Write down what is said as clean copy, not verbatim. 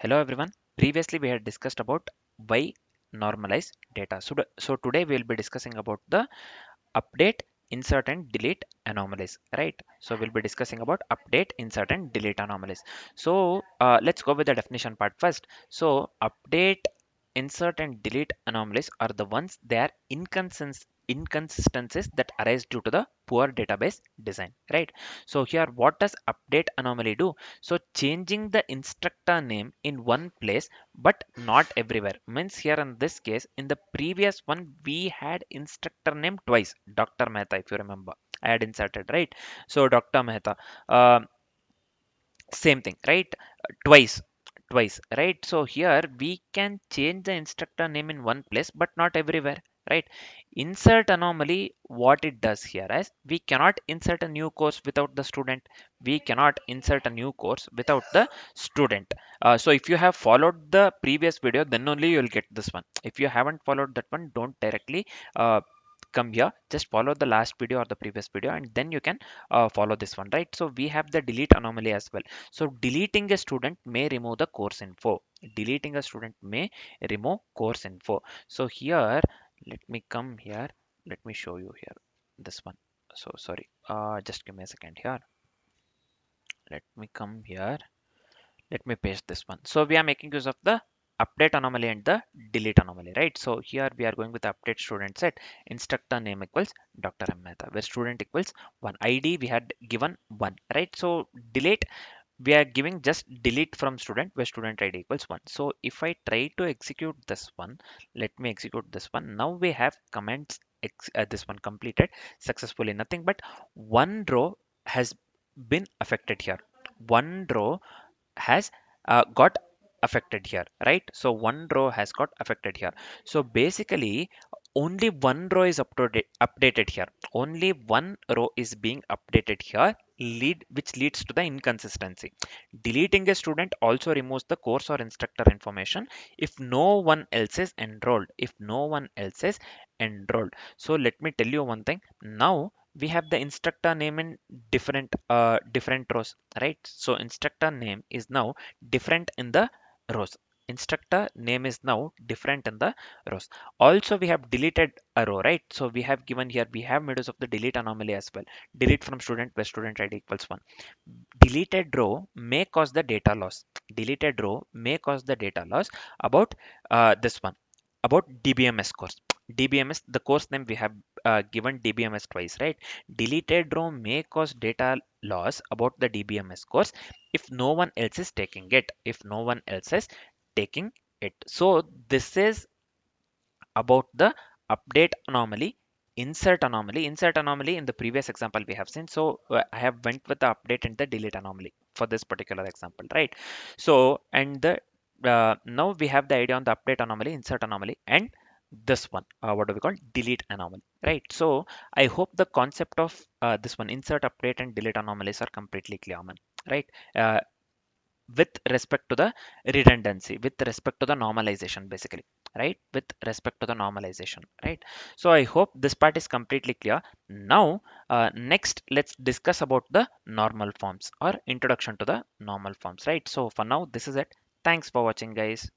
Hello everyone. Previously we had discussed about why normalize data. So today we will be discussing about the update, insert and delete anomalies, right? So we'll be discussing about update, insert and delete anomalies. So let's go with the definition part first. So update, insert and delete anomalies are the ones they are inconsistencies that arise due to the poor database design, right? So here what does update anomaly do? So changing the instructor name in one place but not everywhere. Means here in this case, in the previous one we had instructor name twice, Dr. Mehta, if you remember, I had inserted, right? So Dr. Mehta, uh, same thing, right? Twice, right? So here we can change the instructor name in one place but not everywhere, right? Insert anomaly, what it does here is we cannot insert a new course without the student. We cannot insert a new course without the student. So if you have followed the previous video, then only you'll get this one. If you haven't followed that one, don't directly uh, come here, just follow the last video or the previous video and then you can follow this one, right? So we have the delete anomaly as well. So deleting a student may remove the course info. Deleting a student may remove course info. So here, let me come here. Let me show you here this one. So sorry, just give me a second here. Let me come here. Let me paste this one. So we are making use of the update anomaly and the delete anomaly, right? So here we are going with the update student set, instructor name equals Dr. M Mehta, where student equals 1, ID we had given 1, right? So delete, we are giving just delete from student where student ID equals 1. So if I try to execute this one, let me execute this one. Now we have comments, this one completed successfully. Nothing but one row has been affected here. One row has got affected here, right? So one row has got affected here. So basically only one row is updated here. Only one row is being updated here, which leads to the inconsistency. Deleting a student also removes the course or instructor information if no one else is enrolled. If no one else is enrolled. So let me tell you one thing. Now we have the instructor name in different rows, right? So instructor name is now different in the rows. Instructor name is now different in the rows. Also we have deleted a row, right? So we have given here, we have made use of the delete anomaly as well. Delete from student where student ID equals 1. Deleted row may cause the data loss. Deleted row may cause the data loss about this one, about DBMS course. DBMS, the course name we have given DBMS twice, right? Deleted row may cause data loss about the DBMS course if no one else is taking it. If no one else is taking it. So this is about the update anomaly. Insert anomaly in the previous example we have seen. So I have went with the update and the delete anomaly for this particular example, right? So and the now we have the idea on the update anomaly, insert anomaly, and this one, what do we call, delete anomaly, right? So I hope the concept of this one, insert, update and delete anomalies are completely clear, man, right? uh, with respect to the redundancy, with respect to the normalization, basically, right? With respect to the normalization, right? So I hope this part is completely clear. Now next let's discuss about the normal forms or introduction to the normal forms, right? So for now this is it. Thanks for watching, guys.